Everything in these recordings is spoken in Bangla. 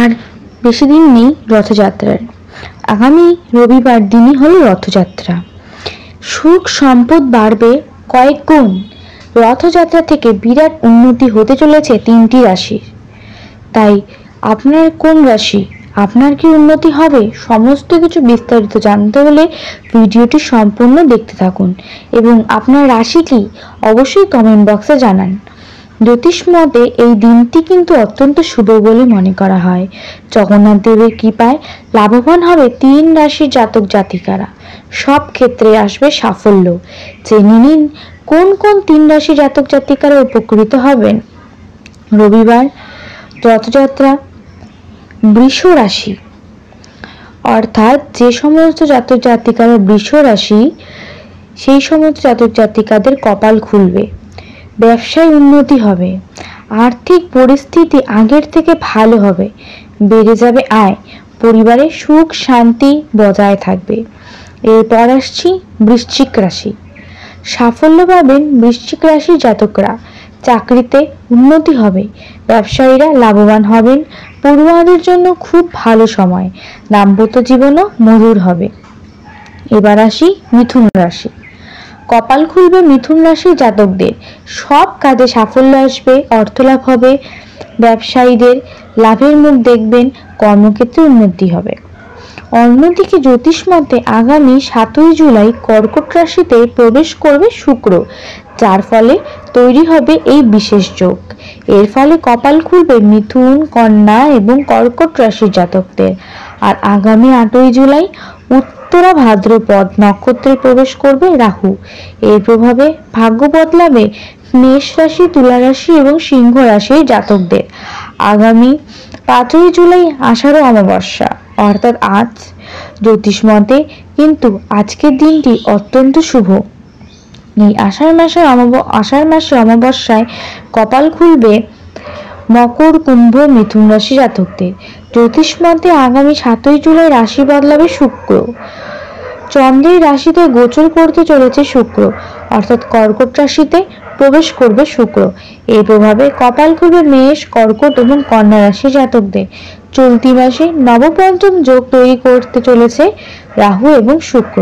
আর বেশি দিন নেই রথযাত্রার। আগামী রবিবার দিনই হলো রথযাত্রা। সুখ সম্পদ বাড়বে কয়েক গুণ। রথযাত্রা থেকে বিরাট উন্নতি হতে চলেছে 3টি রাশির। তাই আপনার কোন রাশি, আপনার কি উন্নতি হবে, সমস্ত কিছু বিস্তারিত জানতে হলে ভিডিওটি সম্পূর্ণ দেখতে থাকুন এবং আপনার রাশি কি অবশ্যই কমেন্ট বক্সে জানান। জ্যোতিষ মতে এই দিনটি কিন্তু অত্যন্ত শুভ বলে মনে করা হয়। জগন্নাথ দেবের কৃপায় লাভবান হবে 3 রাশির জাতক জাতিকারা। সব ক্ষেত্রে আসবে সাফল্য। জেনে নিন কোন কোন 3 রাশির জাতক জাতিকারা উপকৃত হবেন। রবিবার রথযাত্রা। বৃষ রাশি, অর্থাৎ যে সমস্ত জাতক জাতিকারা বৃষ রাশি, সেই সমস্ত জাতক জাতিকাদের কপাল খুলবে, ব্যবসায় উন্নতি হবে, আর্থিক পরিস্থিতি আগের থেকে ভালো হবে, বেড়ে যাবে আয়, পরিবারে সুখ শান্তি বজায় থাকবে। এরপর আসছি বৃশ্চিক রাশি। সাফল্য পাবেন বৃশ্চিক রাশির জাতকরা। চাকরিতে উন্নতি হবে, ব্যবসায়ীরা লাভবান হবেন, পড়ুয়াদের জন্য খুব ভালো সময়, দাম্পত্য জীবনও মধুর হবে। এবার আসি মিথুন রাশি। কপাল খুলবে মিথুন রাশির জাতকদের। সব কাজে সাফল্য আসবে, অর্থলাভ হবে, ব্যবসায়ীদের লাভের মুখ দেখবেন, কর্মক্ষেত্রে উন্নতি হবে। অন্যদিকে জ্যোতিষ মতে আগামী 7ই জুলাই কর্কট রাশিতে প্রবেশ করবে শুক্র, যার ফলে তৈরি হবে এই বিশেষ যোগ। এর ফলে কপাল খুলবে মিথুন, কন্যা এবং কর্কট রাশির জাতকদের। আর আগামী 8ই জুলাই উত্তরা ভাদ্রপদ নক্ষত্রে প্রবেশ করবে রাহু। এর প্রভাবে ভাগ্য বদলাবে মেষ রাশি, তুলা রাশি এবং সিংহ রাশির জাতকদের। আগামী 5ই জুলাই আষাঢ় অমাবস্যা, অর্থাৎ আজ। জ্যোতিষ মতে কিন্তু আজকের দিনটি অত্যন্ত শুভ। এই আষাঢ় মাসে অমাবস্যায় কপাল খুলবে মকর, কুম্ভ, মিথুন রাশি জাতকদের। জ্যোতিষ মতে আগামী 7ই জুলাই রাশি বদলাবে শুক্র। চন্দ্রের রাশিতে গোচর করতে চলেছে শুক্র, অর্থাৎ কর্কট রাশিতে প্রবেশ করবে শুক্র। এই প্রভাবে কপাল খুলবে মেষ, কর্কট এবং কন্যা রাশি জাতকদের। চলতি মাসে নবপঞ্চম যোগ তৈরি করতে চলেছে রাহু এবং শুক্র।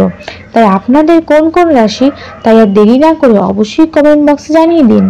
তাই আপনাদের কোন কোন রাশি, তাই আর দেরি না করে অবশ্যই কমেন্ট বক্সে জানিয়ে দিন।